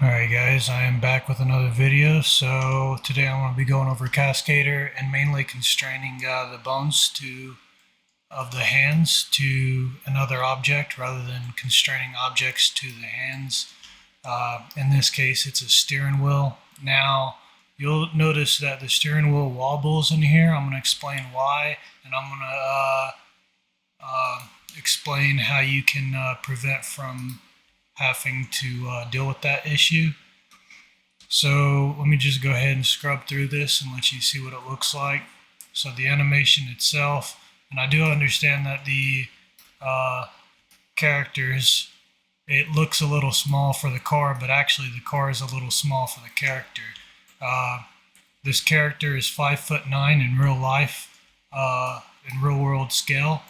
Alright guys, I am back with another video. So today I'm going to be going over Cascadeur and mainly constraining the bones of the hands to another object rather than constraining objects to the hands. In this case it's a steering wheel. Now you'll notice that the steering wheel wobbles in here. I'm going to explain why, and I'm going to explain how you can prevent from having to deal with that issue. So let me just go ahead and scrub through this and let you see what it looks like. So the animation itself, and I do understand that the characters, it looks a little small for the car, but actually the car is a little small for the character. This character is 5'9" in real life, in real world scale.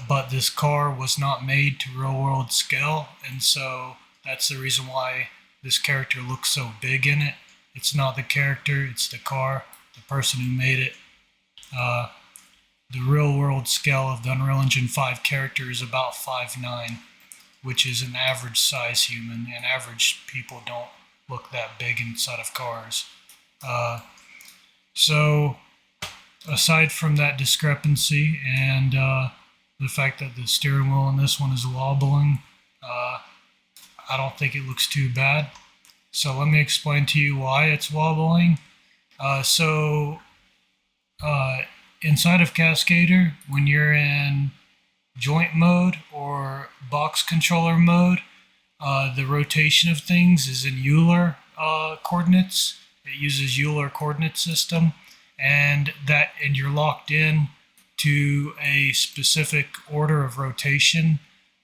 But this car was not made to real world scale, and so that's the reason why this character looks so big in it. It's not the character, it's the car, the person who made it. The real world scale of the Unreal Engine 5 character is about 5'9", which is an average size human, and average people don't look that big inside of cars. So aside from that discrepancy and the fact that the steering wheel in this one is wobbling, I don't think it looks too bad. So let me explain to you why it's wobbling. Inside of Cascadeur, when you're in joint mode or box controller mode, the rotation of things is in Euler coordinates. It uses Euler coordinate system, and you're locked in to a specific order of rotation.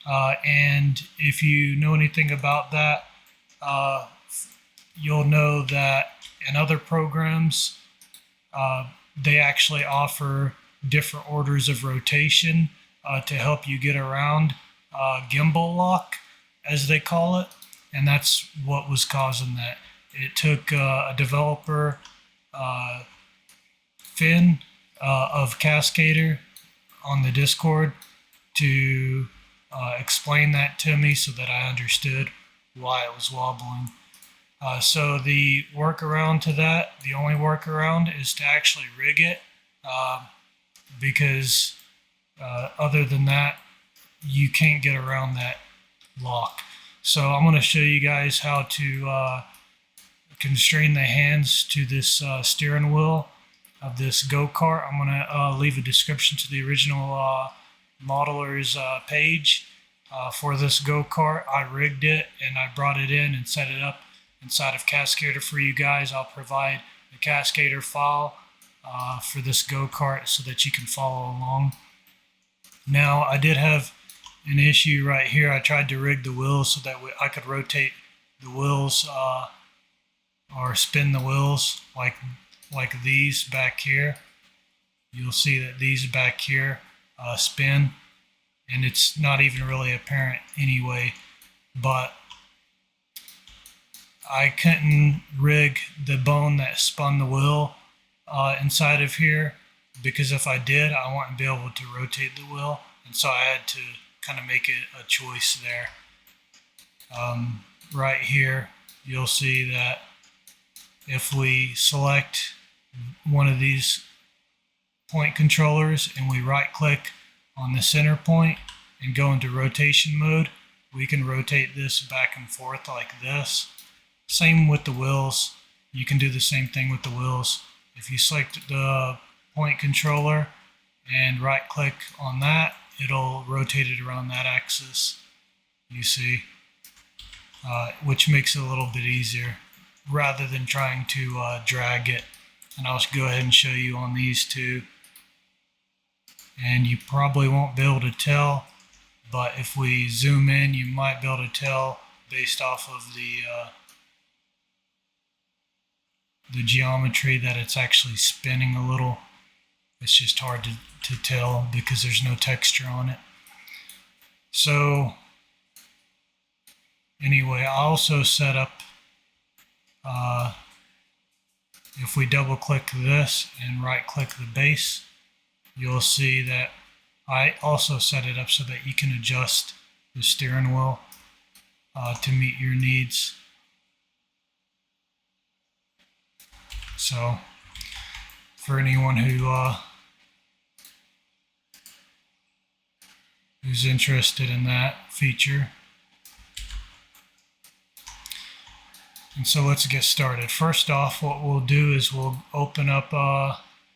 And if you know anything about that, you'll know that in other programs, they actually offer different orders of rotation to help you get around Gimbal Lock, as they call it, and that's what was causing that. It took a developer, Finn, of Cascadeur on the Discord to explain that to me so that I understood why it was wobbling. So the workaround to that, the only workaround is to actually rig it, because other than that, you can't get around that lock. So I'm going to show you guys how to constrain the hands to this steering wheel of this go-kart. I'm going to leave a description to the original modeler's page for this go-kart. I rigged it and I brought it in and set it up inside of Cascadeur for you guys. I'll provide the Cascadeur file for this go-kart so that you can follow along. Now, I did have an issue right here. I tried to rig the wheels so that I could rotate the wheels or spin the wheels like these back here. You'll see that these back here spin, and it's not even really apparent anyway, but I couldn't rig the bone that spun the wheel inside of here, because if I did, I wouldn't be able to rotate the wheel, and so I had to kind of make it a choice there. Right here, you'll see that if we select one of these point controllers and we right click on the center point and go into rotation mode, we can rotate this back and forth like this. Same with the wheels. You can do the same thing with the wheels. If you select the point controller and right click on that, it'll rotate it around that axis, you see, which makes it a little bit easier rather than trying to drag it. And I'll go ahead and show you on these two. And you probably won't be able to tell, but if we zoom in, you might be able to tell based off of the geometry that it's actually spinning a little. It's just hard to tell because there's no texture on it. So anyway, I also set up, if we double click this and right click the base, you'll see that I also set it up so that you can adjust the steering wheel to meet your needs. So for anyone who's interested in that feature. And so let's get started. First off, what we'll do is we'll open up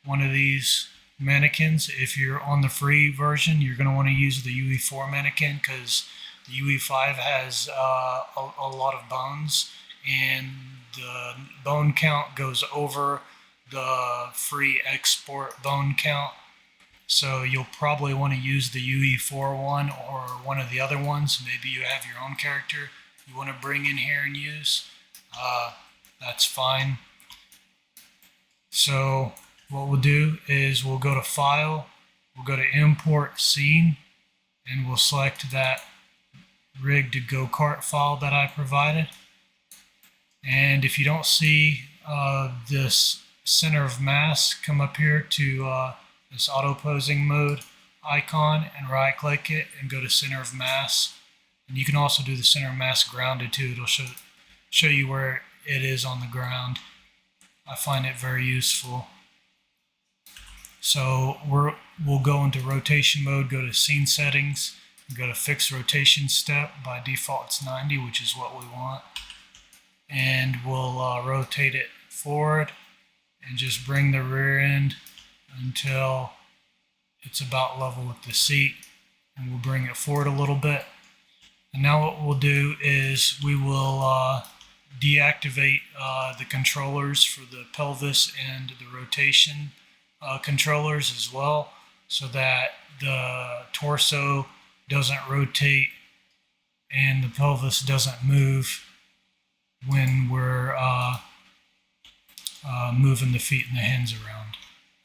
one of these mannequins. If you're on the free version, you're going to want to use the UE4 mannequin because the UE5 has a lot of bones, and the bone count goes over the free export bone count. So you'll probably want to use the UE4 one or one of the other ones. Maybe you have your own character you want to bring in here and use. That's fine. So what we'll do is we'll go to File, we'll go to Import Scene, and we'll select that rig to GoKart file that I provided. And if you don't see this center of mass, come up here to this auto posing mode icon and right click it and go to center of mass. And you can also do the center of mass grounded too. It'll show you where it is on the ground. I find it very useful. So we'll go into rotation mode, go to scene settings, and go to fixed rotation step. By default it's 90, which is what we want. And we'll rotate it forward and just bring the rear end until it's about level with the seat, and we'll bring it forward a little bit. And now what we'll do is we will deactivate the controllers for the pelvis and the rotation controllers as well, so that the torso doesn't rotate and the pelvis doesn't move when we're moving the feet and the hands around.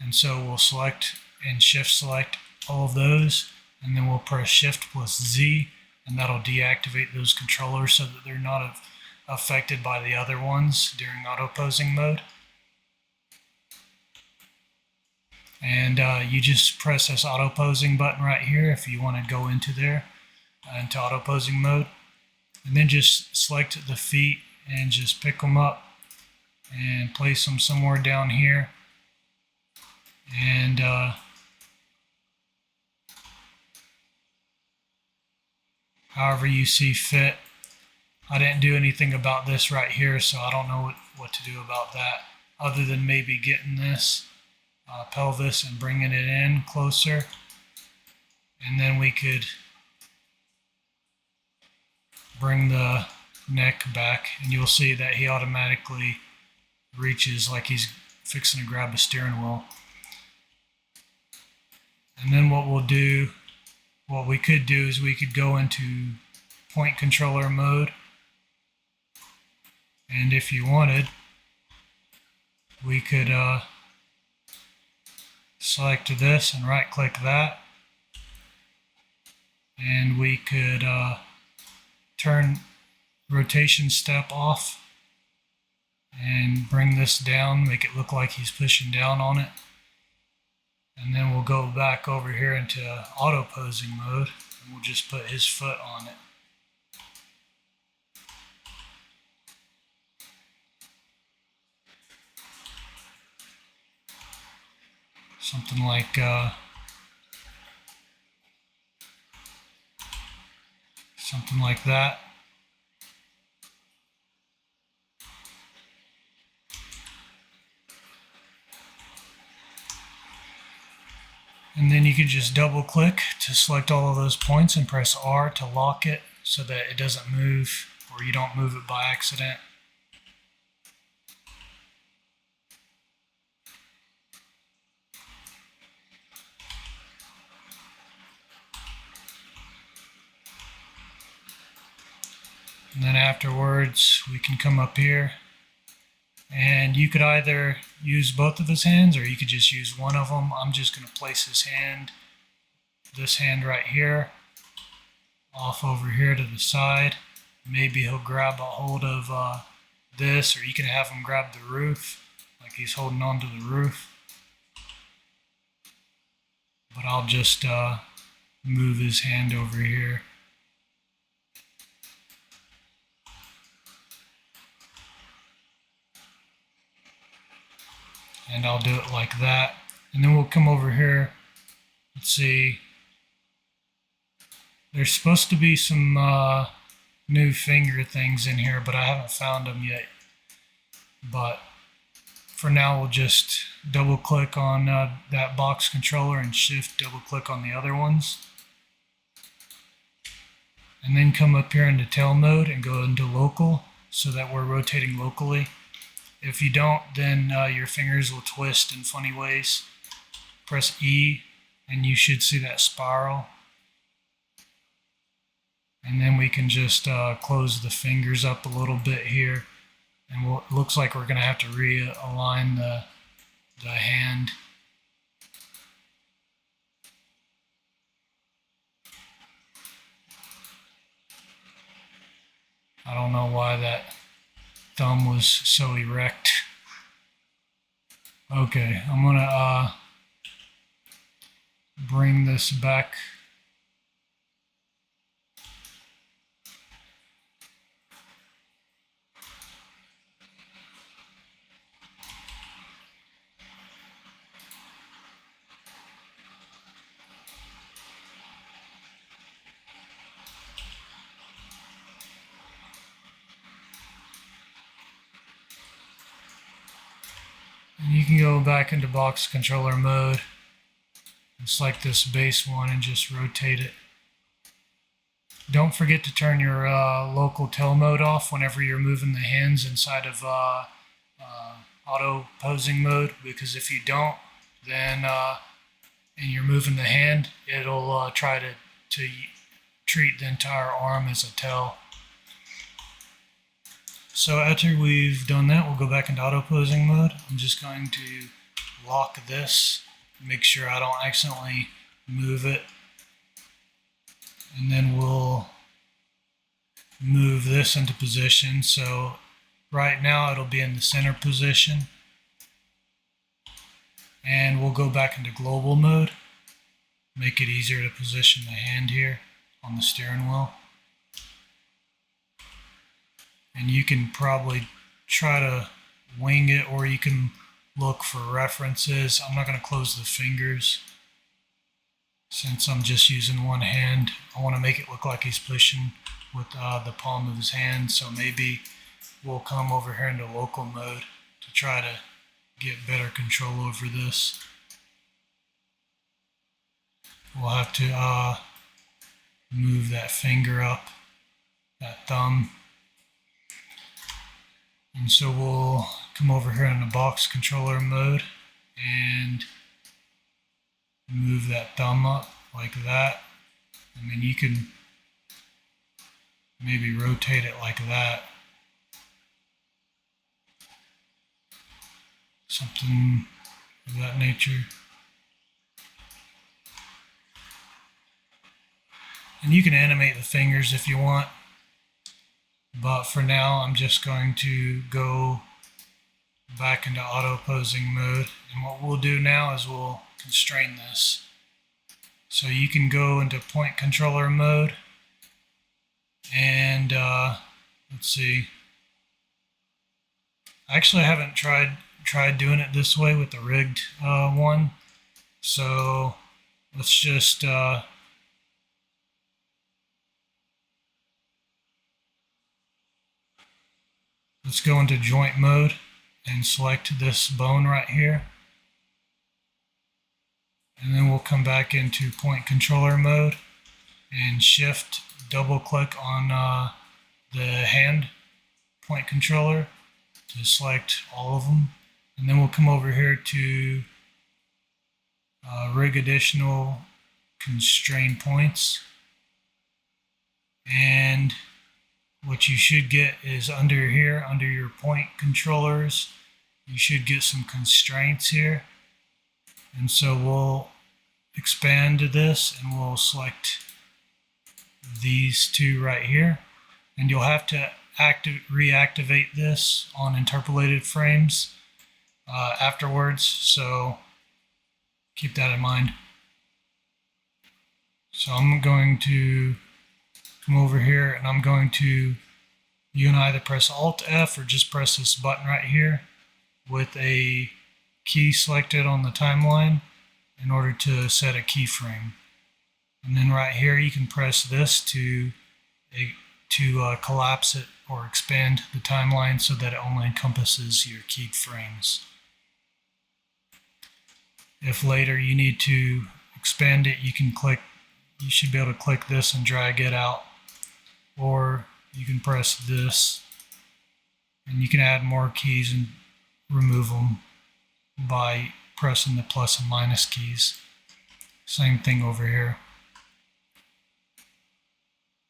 And so we'll select and shift select all of those, and then we'll press Shift plus Z, and that'll deactivate those controllers so that they're not affected by the other ones during auto posing mode. And you just press this auto posing button right here if you want to go into there, into auto posing mode, and then just select the feet and just pick them up and place them somewhere down here. And however you see fit. I didn't do anything about this right here, so I don't know what to do about that, other than maybe getting this pelvis and bringing it in closer. And then we could bring the neck back, and you'll see that he automatically reaches like he's fixing to grab a steering wheel. And then what we could do is we could go into point controller mode, and if you wanted, we could select this and right click that, and we could turn rotation step off and bring this down, make it look like he's pushing down on it. And then we'll go back over here into auto posing mode, and we'll just put his foot on it. Something like that. And then you can just double click to select all of those points and press R to lock it so that it doesn't move, or you don't move it by accident. And then afterwards we can come up here, and you could either use both of his hands or you could just use one of them. I'm just going to place his hand, this hand right here, off over here to the side. Maybe he'll grab a hold of this, or you can have him grab the roof like he's holding on to the roof. But I'll just move his hand over here. and I'll do it like that. And then we'll come over here. Let's see. There's supposed to be some new finger things in here, but I haven't found them yet. But for now, we'll just double click on that box controller and shift double click on the other ones. And then come up here into tail mode and go into local so that we're rotating locally. If you don't, then your fingers will twist in funny ways. Press E and you should see that spiral. And then we can just close the fingers up a little bit here. And it looks like we're going to have to realign the hand. I don't know why that thumb was so erect. Okay, I'm going to bring this back. And you can go back into box controller mode. Select this base one and just rotate it. Don't forget to turn your local tail mode off whenever you're moving the hands inside of auto posing mode, because if you don't, then and you're moving the hand, it'll try to treat the entire arm as a tail. So after we've done that, we'll go back into auto posing mode. I'm just going to lock this, make sure I don't accidentally move it. And then we'll move this into position. So right now it'll be in the center position. And we'll go back into global mode. Make it easier to position the hand here on the steering wheel. And you can probably try to wing it, or you can look for references. I'm not going to close the fingers since I'm just using one hand. I want to make it look like he's pushing with the palm of his hand. So maybe we'll come over here into local mode to try to get better control over this. We'll have to move that finger up, that thumb. And so we'll come over here in the box controller mode and move that thumb up like that. And then you can maybe rotate it like that. Something of that nature. And you can animate the fingers if you want. But for now, I'm just going to go back into auto posing mode. And what we'll do now is we'll constrain this. So you can go into point controller mode. And let's see. Actually, I haven't tried doing it this way with the rigged one. So let's just let's go into joint mode and select this bone right here. And then we'll come back into point controller mode and shift double click on the hand point controller to select all of them. And then we'll come over here to rig additional constrain points. And what you should get is under here, under your point controllers, you should get some constraints here. And so we'll expand to this and we'll select these two right here. And you'll have to reactivate this on interpolated frames afterwards, so keep that in mind. So I'm going to come over here and I'm going to, you can either press Alt F or just press this button right here with a key selected on the timeline in order to set a keyframe. And then right here you can press this to collapse it or expand the timeline so that it only encompasses your keyed frames. If later you need to expand it, you should be able to click this and drag it out, or you can press this and you can add more keys and remove them by pressing the plus and minus keys. Same thing over here.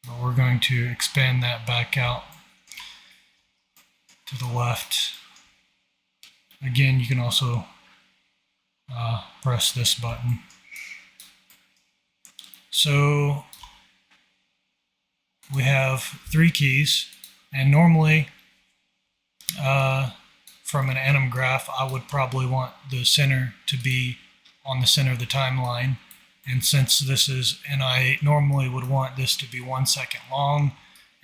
But we're going to expand that back out to the left. Again, you can also press this button. So we have 3 keys, and normally from an anim graph I would probably want the center to be on the center of the timeline, and since this is, and I normally would want this to be 1 second long,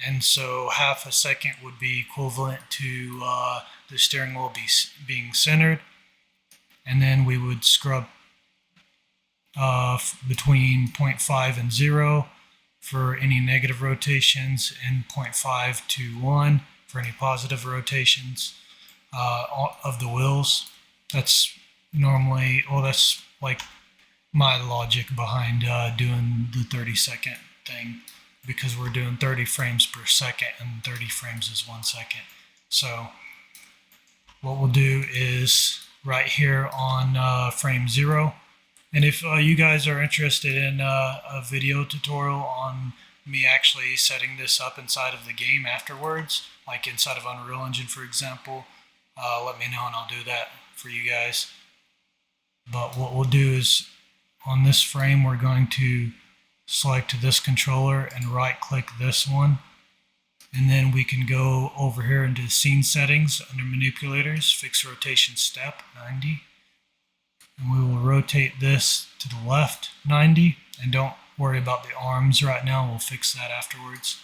and so half a second would be equivalent to the steering wheel being centered, and then we would scrub between 0.5 and 0 for any negative rotations, and 0.5 to 1 for any positive rotations of the wheels. That's normally, well, that's like my logic behind doing the 30-second thing, because we're doing 30 frames per second and 30 frames is 1 second. So what we'll do is right here on frame 0, and if you guys are interested in a video tutorial on me actually setting this up inside of the game afterwards, like inside of Unreal Engine for example, let me know and I'll do that for you guys. But what we'll do is on this frame we're going to select this controller and right click this one, and then we can go over here into scene settings under manipulators, fix rotation step 90, and we will rotate this to the left 90, and don't worry about the arms right now, we'll fix that afterwards,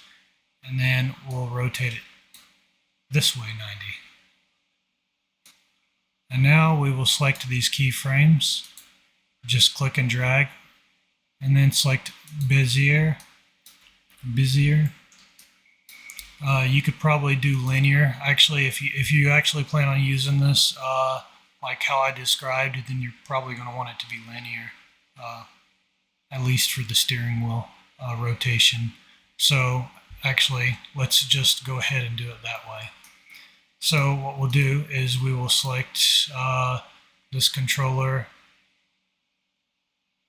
and then we'll rotate it this way 90. And now we will select these keyframes, just click and drag, and then select Bezier. You could probably do linear. Actually, if you actually plan on using this like how I described, then you're probably going to want it to be linear, at least for the steering wheel rotation. So actually, let's just go ahead and do it that way. So what we'll do is we will select this controller,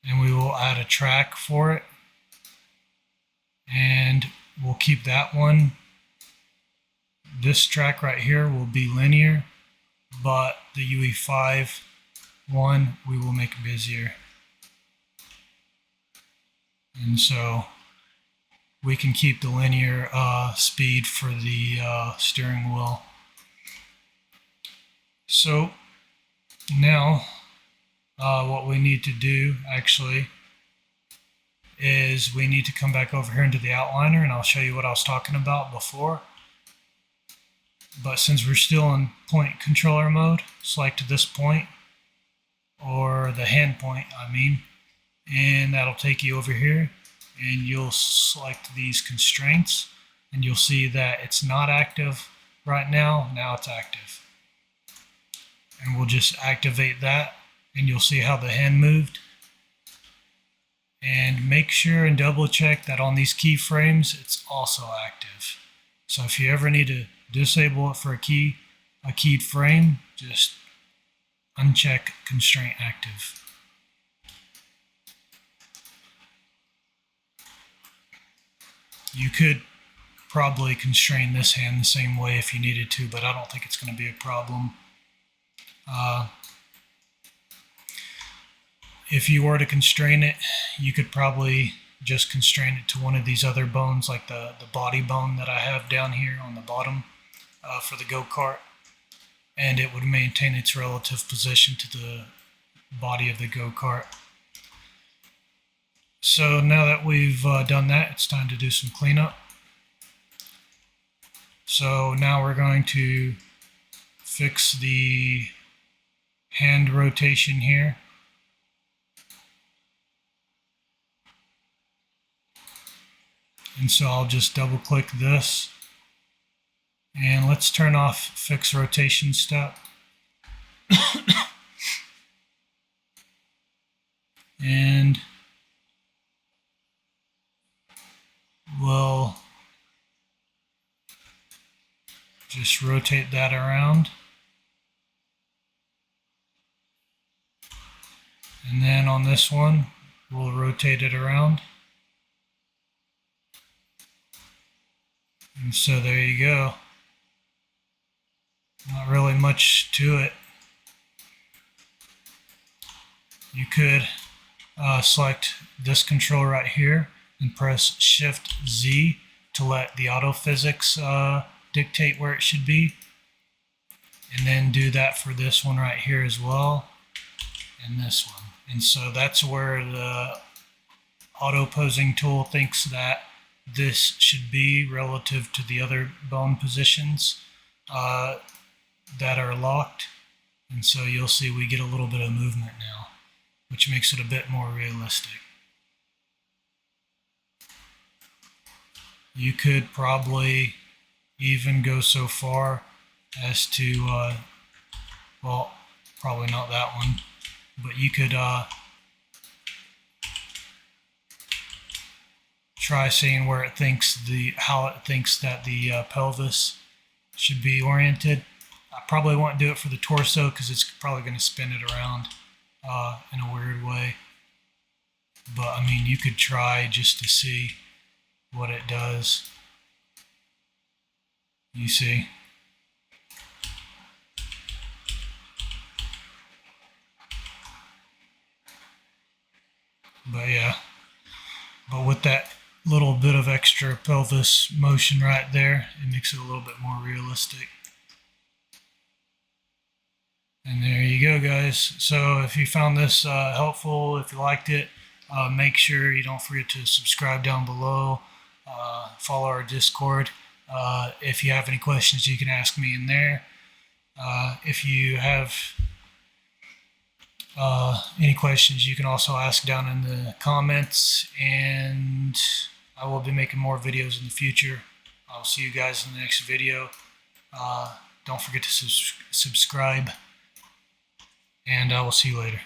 and we will add a track for it, and we'll keep that one. This track right here will be linear, but the UE5 one we will make Bezier. And so we can keep the linear speed for the steering wheel. So now what we need to do actually is we need to come back over here into the outliner, and I'll show you what I was talking about before. But since we're still in point controller mode, select this point, or the hand point I mean, and that'll take you over here, and you'll select these constraints, and you'll see that it's not active right now. Now it's active, and we'll just activate that, and you'll see how the hand moved. And make sure and double check that on these keyframes it's also active. So if you ever need to disable it for a keyed frame, just uncheck constraint active. You could probably constrain this hand the same way if you needed to, but I don't think it's going to be a problem. If you were to constrain it, you could probably just constrain it to one of these other bones, like the body bone that I have down here on the bottom for the go-kart, and it would maintain its relative position to the body of the go-kart. So now that we've done that, it's time to do some cleanup. So now we're going to fix the hand rotation here. And so I'll just double click this, and let's turn off fixed rotation step. And we'll just rotate that around. And then on this one, we'll rotate it around. And so there you go. Not really much to it. You could select this control right here and press Shift Z to let the auto physics dictate where it should be. And then do that for this one right here as well, and this one. And so that's where the auto posing tool thinks that this should be relative to the other bone positions that are locked. And so you'll see we get a little bit of movement now, which makes it a bit more realistic. You could probably even go so far as to, well, probably not that one, but you could try seeing where it thinks how it thinks that the pelvis should be oriented. I probably won't do it for the torso because it's probably going to spin it around in a weird way. But I mean, you could try just to see what it does. You see? But yeah, but with that little bit of extra pelvis motion right there, it makes it a little bit more realistic. And there you go, guys. So if you found this helpful, if you liked it, make sure you don't forget to subscribe down below, follow our Discord. If you have any questions, you can ask me in there. If you have any questions, you can also ask down in the comments, and I will be making more videos in the future. I'll see you guys in the next video. Don't forget to subscribe, and I will see you later.